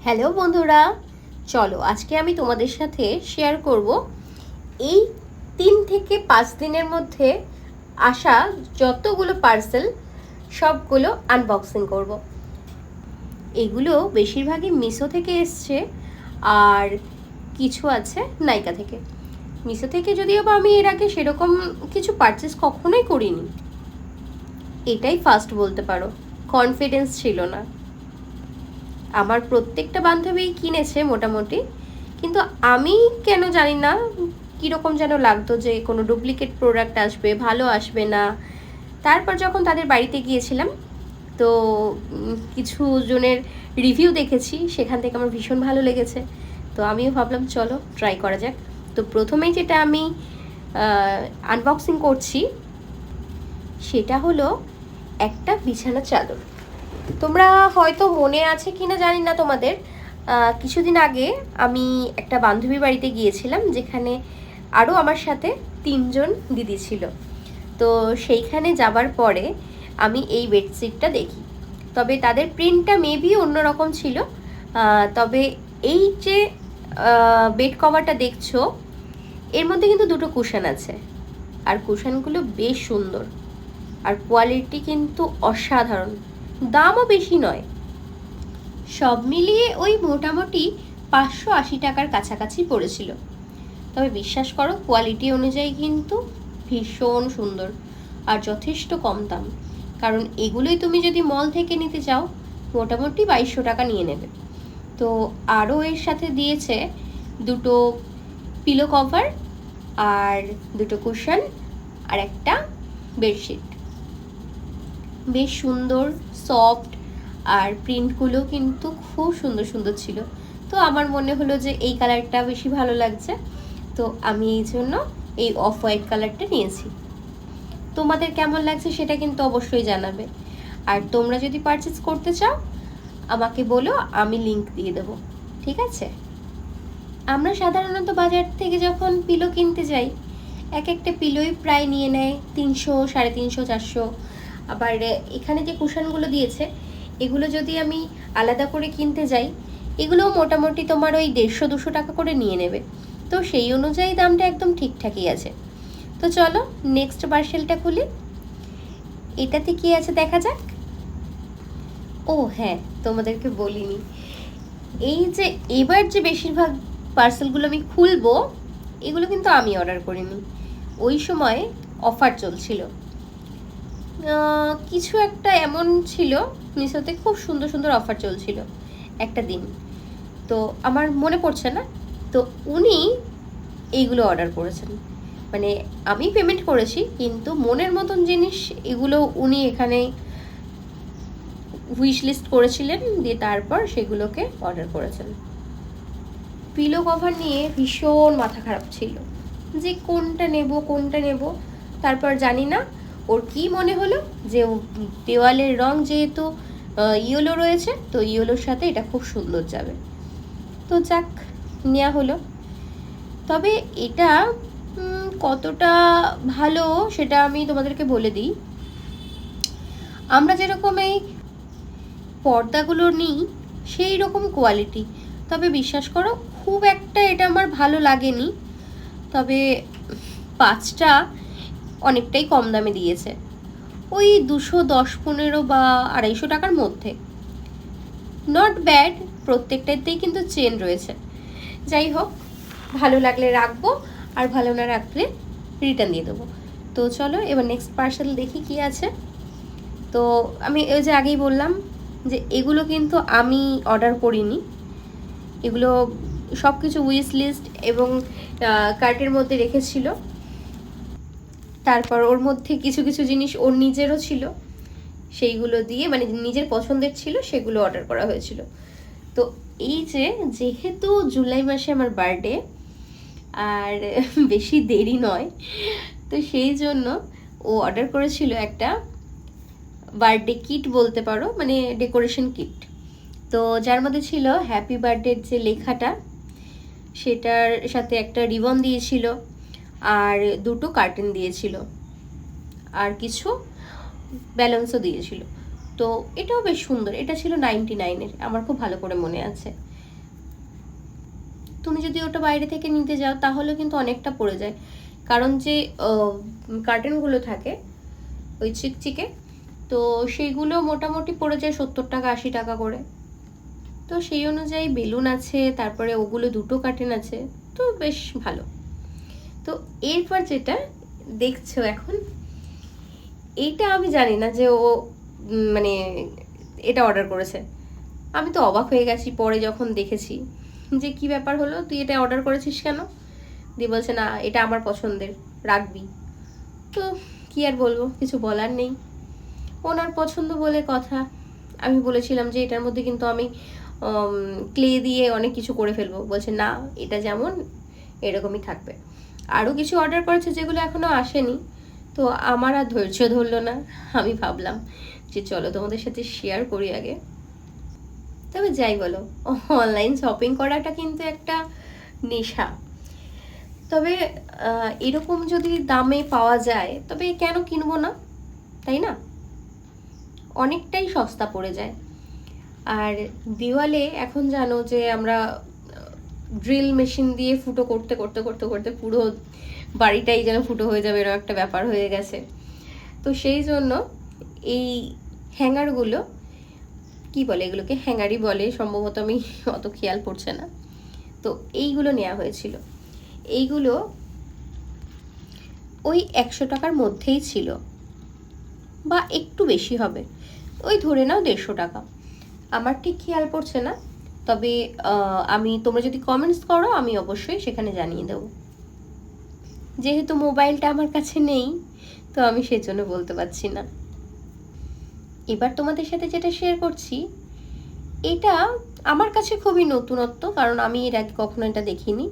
Hello বন্ধুরা, চলো আজকে আমি তোমাদের সাথে শেয়ার করব এই 3 থেকে 5 দিনের মধ্যে আসা যতগুলো পার্সেল সবগুলো আনবক্সিং করব। এগুলো বেশিরভাগই মিশো থেকে এসছে আর কিছু আছে নাইকা থেকে। মিশো থেকে যদিও বা আমি এর আগে সেরকম কিছু পারচেস কখনোই করিনি, এটাই ফার্স্ট বলতে পারো, কনফিডেন্স ছিল না। আমার প্রত্যেকটা বান্ধবী কিনেছে মোটামুটি, কিন্তু আমি কেন জানি না কীরকম যেন লাগতো যে কোনো ডুপ্লিকেট প্রোডাক্ট আসবে, ভালো আসবে না। তারপর যখন তাদের বাড়িতে গিয়েছিলাম তো কিছু জনের রিভিউ দেখেছি, সেখান থেকে আমার ভীষণ ভালো লেগেছে। তো আমিও ভাবলাম চলো ট্রাই করা যাক। তো প্রথমেই যেটা আমি আনবক্সিং করছি সেটা হলো একটা বিছানা চাদর। তোমরা হয়তো মনে আছে কিনা জানি না তোমাদের, কিছুদিন আগে আমি একটা বান্ধবীর বাড়িতে গিয়েছিলাম যেখানে আরও আমার সাথে 3জন দিদি ছিল। তো সেইখানে যাবার পরে আমি এই বেডশিটটা দেখি, তবে তাদের প্রিন্টটা মেবি অন্যরকম ছিল। তবে এই যে বেড কভারটা দেখছো এর মধ্যে কিন্তু দুটো কুশন আছে, আর কুশনগুলো বেশ সুন্দর আর কোয়ালিটি কিন্তু অসাধারণ, দামও বেশি নয়। সব মিলিয়ে ওই মোটামুটি 580 টাকার কাছাকাছি পড়েছিল। তবে বিশ্বাস করো কোয়ালিটি অনুযায়ী কিন্তু ভীষণ সুন্দর আর যথেষ্ট কম দাম, কারণ এগুলোই তুমি যদি মল থেকে নিতে চাও মোটামুটি 2200 টাকা নিয়ে নেবে। তো আরও এর সাথে দিয়েছে দুটো পিলো কভার আর দুটো কুশন আর একটা বেডশিট। বেশ সুন্দর, সফট, আর প্রিন্টগুলো কিন্তু খুব সুন্দর সুন্দর ছিল। তো আমার মনে হলো যে এই কালারটা বেশি ভালো লাগছে, তো আমি এই জন্য এই অফ হোয়াইট কালারটা নিয়েছি। তোমাদের কেমন লাগছে সেটা কিন্তু অবশ্যই জানাবে, আর তোমরা যদি পারচেস করতে চাও আমাকে বলো, আমি লিংক দিয়ে দেবো, ঠিক আছে? আমরা সাধারণত বাজার থেকে যখন পিলো কিনতে যাই এক একটা পিলোই প্রায় নিয়ে নেয় 300, 350, 400। আবার এখানে যে কুশনগুলো দিয়েছে এগুলো যদি আমি আলাদা করে কিনতে যাই এগুলোও মোটামুটি তোমার ওই 150-200 টাকা করে নিয়ে নেবে। তো সেই অনুযায়ী দামটা একদম ঠিকঠাকই আছে। তো চলো নেক্সট পার্সেলটা খুলি, এটাতে কি আছে দেখা যাক। ও হ্যাঁ, তোমাদেরকে বলিনি, এই যে এবার যে বেশিরভাগ পার্সেলগুলো আমি খুলবো এগুলো কিন্তু আমি অর্ডার করিনি, ওই সময় অফার চলছিল। কিছু একটা এমন ছিল মিশোতে, খুব সুন্দর সুন্দর অফার চলছিল একটা দিন, তো আমার মনে পড়ছে না। তো উনি এইগুলো অর্ডার করেছেন, মানে আমি পেমেন্ট করেছি কিন্তু মনের মতন জিনিস এগুলো উনি এখানে উইশ লিস্ট করেছিলেন, দিয়ে তারপর সেগুলোকে অর্ডার করেছেন। পিলো কভার নিয়ে ভীষণ মাথা খারাপ ছিল যে কোনটা নেব। তারপর জানি না ওর কি মনে হলো যে দেওয়ালের রং যেহেতু ইয়েলো রয়েছে, তো ইয়েলোর সাথে এটা খুব সুন্দর যাবে, তো যাক নেওয়া হলো। তবে এটা কতটা ভালো সেটা আমি তোমাদেরকে বলে দিই। আমরা যেরকম এই পর্দাগুলো নিই সেই রকম কোয়ালিটি, তবে বিশ্বাস করো খুব একটা এটা আমার ভালো লাগেনি। তবে 5টা অনেকটাই কম দামে দিয়েছে, ওই 210-15 বা 250 টাকার মধ্যে। নট ব্যাড, প্রত্যেকটাতেই কিন্তু চেন রয়েছে। যাই হোক, ভালো লাগলে রাখবো আর ভালো না রাখলে রিটার্ন দিয়ে দেবো। তো চলো এবার নেক্সট পার্সেল দেখি কি আছে। তো আমি ওই যে আগেই বললাম যে এগুলো কিন্তু আমি অর্ডার করিনি, এগুলো সব কিছু উইশ লিস্ট এবং কার্টের মধ্যে রেখেছিল। তারপর ওর মধ্যে কিছু কিছু জিনিস ওর নিজেরও ছিল, সেইগুলো দিয়ে মানে নিজের পছন্দের ছিল সেগুলো অর্ডার করা হয়েছিল। তো এই যে যেহেতু জুলাই মাসে আমার বার্থডে আর বেশি দেরি নয়, তো সেই জন্য ও অর্ডার করেছিল একটা বার্থডে কিট বলতে পারো, মানে ডেকোরেশন কিট। তো যার মধ্যে ছিল হ্যাপি বার্থডের যে লেখাটা, সেটার সাথে একটা রিবন দিয়েছিল আর দুটো কার্টেন দিয়েছিল আর কিছু ব্যালেন্সও দিয়েছিল। তো এটাও বেশ সুন্দর, এটা ছিল 99-এর, আমার খুব ভালো করে মনে আছে। তুমি যদি ওটা বাইরে থেকে নিতে যাও তাহলে কিন্তু অনেকটা পড়ে যায়, কারণ যে কার্টেনগুলো থাকে ওই চিকচিকে, তো সেইগুলো মোটামুটি পড়ে যায় 70 টাকা 80 টাকা করে। তো সেই অনুযায়ী বেলুন আছে, তারপরে ওগুলো দুটো কার্টেন আছে, তো বেশ ভালো। তো এরপর যেটা দেখছো এখন, এইটা আমি জানি না যে ও মানে এটা অর্ডার করেছে। আমি তো অবাক হয়ে গেছি পরে যখন দেখেছি যে কি ব্যাপার হলো, তুই এটা অর্ডার করেছিস কেন? দিয়ে বলছে না এটা আমার পছন্দের, রাখবি। তো কি আর বলবো, কিছু বলার নেই, ওনার পছন্দ বলে কথা। আমি বলেছিলাম যে এটার মধ্যে কিন্তু আমি ক্লে দিয়ে অনেক কিছু করে ফেলবো, বলছে না এটা যেমন এরকমই থাকবে। আরও কিছু অর্ডার করেছে যেগুলো এখনও আসেনি, তো আমার আর ধৈর্য ধরলো না, আমি ভাবলাম যে চলো তোমাদের সাথে শেয়ার করি আগে। তবে যাই বলো, অনলাইন শপিং করাটা কিন্তু একটা নেশা। তবে এরকম যদি দামে পাওয়া যায় তবে কেন কিনবো না, তাই না? অনেকটাই সস্তা পড়ে যায়। আর দেওয়ালে এখন জানো যে আমরা ড্রিল মেশিন দিয়ে ফুটো করতে করতে করতে করতে পুরো বাড়িটাই যেন ফুটো হয়ে যাবে, এরকম একটা ব্যাপার হয়ে গেছে। তো সেই জন্য এই হ্যাঙ্গারগুলো, কি বলে এগুলোকে, হ্যাঙ্গারই বলে সম্ভবত, আমি অত খেয়াল পড়ছে না। তো এইগুলো নেওয়া হয়েছিল, এইগুলো ওই 100 টাকার মধ্যেই ছিল, বা একটু বেশি হবে, ওই ধরে নাও 150 টাকা, আমার ঠিক খেয়াল পড়ছে না। তবে আমি, তোমরা যদি কমেন্টস করো আমি অবশ্যই সেখানে জানিয়ে দেবো। যেহেতু মোবাইলটা আমার কাছে নেই, তো আমি সেজন্য বলতে পারছি না। এবার তোমাদের সাথে যেটা শেয়ার করছি, এটা আমার কাছে খুবই নতুনত্ব, কারণ আমি এর আগে কখনো এটা দেখিনি।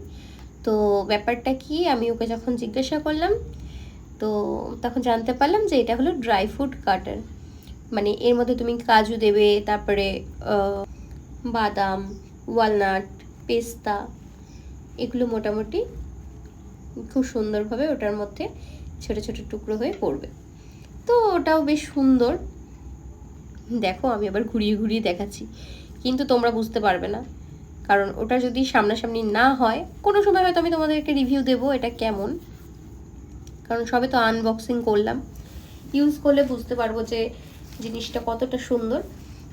তো ব্যাপারটা কি, আমি ওকে যখন জিজ্ঞাসা করলাম তো তখন জানতে পারলাম যে এটা হলো ড্রাই ফ্রুট কাটার। মানে এর মধ্যে তুমি কাজু দেবে, তারপরে বাদাম, ওয়ালনাট, পেস্তা, এগুলো মোটামুটি খুব সুন্দরভাবে ওটার মধ্যে ছোট ছোট টুকরো হয়ে পড়বে। তো ওটাও বেশ সুন্দর। দেখো আমি আবার ঘুরিয়ে ঘুরিয়ে দেখাচ্ছি, কিন্তু তোমরা বুঝতে পারবে না, কারণ ওটা যদি সামনাসামনি না হয়, কোনো সময় হয়তো আমি তোমাদেরকে রিভিউ দেবো এটা কেমন, কারণ সবে তো আনবক্সিং করলাম, ইউজ করলে বুঝতে পারবো যে জিনিসটা কতটা সুন্দর।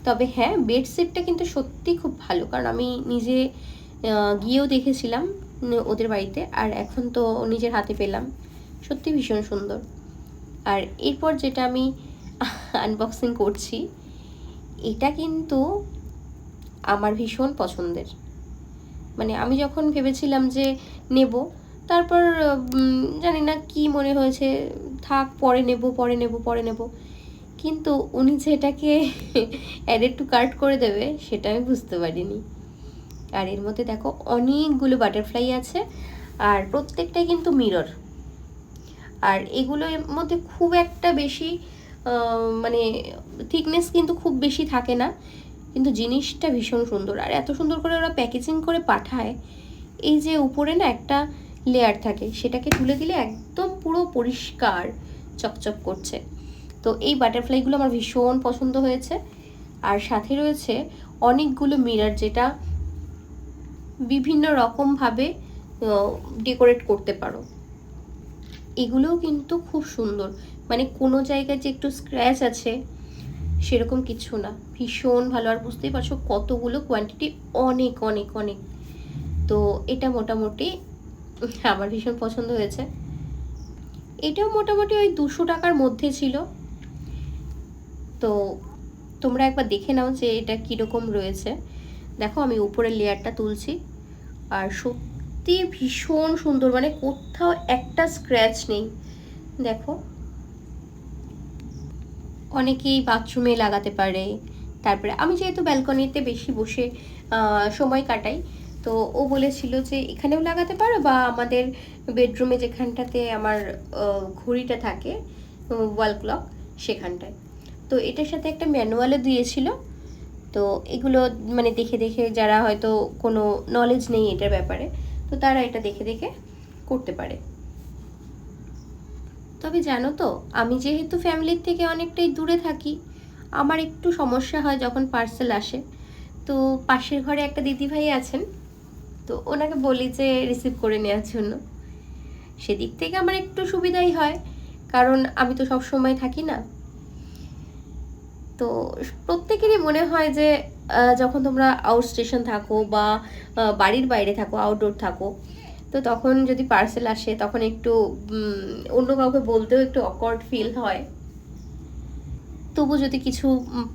তবে হ্যাঁ, বেডশিটটা কিন্তু সত্যি খুব ভালো, কারণ আমি নিজে গিয়েও দেখেছিলাম ওদের বাড়িতে, আর এখন তো নিজের হাতে পেলাম, সত্যি ভীষণ সুন্দর। আর এরপর যেটা আমি আনবক্সিং করছি, এটা কিন্তু আমার ভীষণ পছন্দের। মানে আমি যখন ভেবেছিলাম যে নেব, তারপর জানি না কি মনে হয়েছে, থাক পরে নেব পরে নেব পরে নেব, কিন্তু উনি যে এটাকে অ্যাডেড টু কার্ট করে দেবে সেটা আমি বুঝতে পারিনি। আর এর মধ্যে দেখো অনেকগুলো বাটারফ্লাই আছে, আর প্রত্যেকটাই কিন্তু মিরর। আর এগুলোর মধ্যে খুব একটা বেশি মানে থিকনেস কিন্তু খুব বেশি থাকে না, কিন্তু জিনিসটা ভীষণ সুন্দর। আর এত সুন্দর করে ওরা প্যাকেজিং করে পাঠায়, এই যে উপরে না একটা লেয়ার থাকে, সেটাকে তুলে দিলে একদম পুরো পরিষ্কার চকচক করছে। তো এই বাটারফ্লাইগুলো আমার ভীষণ পছন্দ হয়েছে। আর সাথে রয়েছে অনেকগুলো মিরর, যেটা বিভিন্ন রকমভাবে ডেকোরেট করতে পারো। এগুলোও কিন্তু খুব সুন্দর, মানে কোনো জায়গায় যে একটু স্ক্র্যাচ আছে সেরকম কিছু না, ভীষণ ভালো। আর বুঝতেই পারছো কতগুলো কোয়ান্টিটি, অনেক অনেক অনেক। তো এটা মোটামুটি আমার ভীষণ পছন্দ হয়েছে। এটাও মোটামুটি ওই 200 টাকার মধ্যে ছিল। তো তোমরা একবার দেখে নাও যে এটা কীরকম রয়েছে। দেখো আমি উপরের লেয়ারটা তুলছি, আর সত্যি ভীষণ সুন্দর, মানে কোথাও একটা স্ক্র্যাচ নেই। দেখো অনেকেই বাথরুমে লাগাতে পারে, তারপরে আমি যেহেতু ব্যালকনিতে বেশি বসে সময় কাটাই, তো ও বলেছিল যে এখানেও লাগাতে পারো, বা আমাদের বেডরুমে যেখানটাতে আমার ঘড়িটা থাকে, ওয়াল ক্লক, সেখানটায়। তো এটার সাথে একটা ম্যানুয়ালও দিয়েছিল। তো এগুলো মানে দেখে দেখে, যারা হয়তো কোনো নলেজ নেই এটার ব্যাপারে, তো তারা এটা দেখে দেখে করতে পারে। তবে জানো তো, আমি যেহেতু ফ্যামিলির থেকে অনেকটাই দূরে থাকি, আমার একটু সমস্যা হয় যখন পার্সেল আসে। তো পাশের ঘরে একটা দিদিভাই আছেন, তো ওনাকে বলি যে রিসিভ করে নেওয়ার জন্য। সেদিক থেকে আমার একটু সুবিধাই হয়, কারণ আমি তো সব সময় থাকি না। তো প্রত্যেকেরই মনে হয় যে যখন তোমরা আউট স্টেশন থাকো বা বাড়ির বাইরে থাকো, আউটডোর থাকো, তো তখন যদি পার্সেল আসে তখন একটু অন্য কাউকে বলতেও একটু অকওয়ার্ড ফিল হয়। তবু যদি কিছু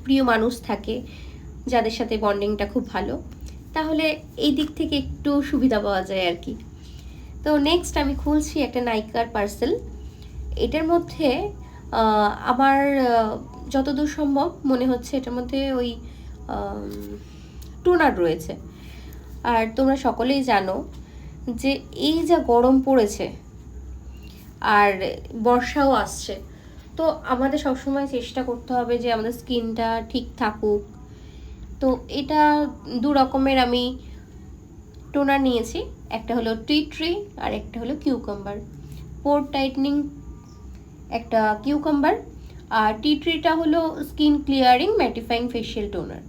প্রিয় মানুষ থাকে যাদের সাথে বন্ডিংটা খুব ভালো, তাহলে এই দিক থেকে একটু সুবিধা পাওয়া যায় আর কি। তো নেক্সট আমি খুলছি একটা নাইকার পার্সেল। এটার মধ্যে আমার যতদূর সম্ভব মনে হচ্ছে এটার মধ্যে ওই টোনার রয়েছে। আর তোমরা সকলেই জানো যে এই যা গরম পড়েছে আর বর্ষাও আসছে, তো আমাদের সবসময় চেষ্টা করতে হবে যে আমাদের স্কিনটা ঠিক থাকুক। তো এটা দু রকমের আমি টোনার নিয়েছি, একটা হলো টি ট্রি আর একটা হলো কিউকাম্বার। পোর টাইটনিং একটা কিউকাম্বার, আর টি ট্রিটা হলো skin clearing mattifying facial toner.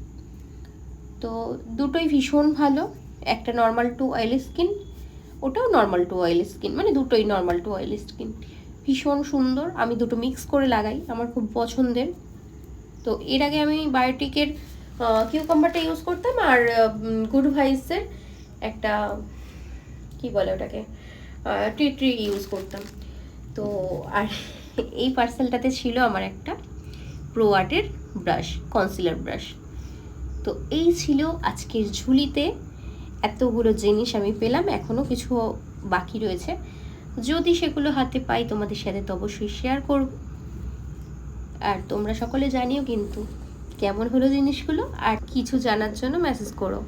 তো দুটোই ভীষণ ভালো। একটা নর্মাল টু অয়েলি স্কিন, ওটাও নর্মাল টু অয়েলি স্কিন, মানে দুটোই নর্মাল টু অয়েলি স্কিন। ভীষণ সুন্দর, আমি দুটো মিক্স করে লাগাই, আমার খুব পছন্দের। তো এর আগে আমি বায়োটিকের কিউকাম্বারটা ইউজ করতাম, আর গুড ভাইসের একটা কি বলে ওটাকে টি ট্রি ইউজ করতাম। তো আর এই পার্সেলটাতে ছিল আমার একটা প্রো আর্টের ব্রাশ, কনসিলার ব্রাশ। তো এই ছিল আজকের ঝুলিতে এতগুলো জিনিস আমি পেলাম, এখনও কিছু বাকি রয়েছে। যদি সেগুলো হাতে পাই তোমাদের সাথে তো অবশ্যই শেয়ার করব। আর তোমরা সকলে জানিও কিন্তু কেমন হলো জিনিসগুলো, আর কিছু জানার জন্য মেসেজ করো।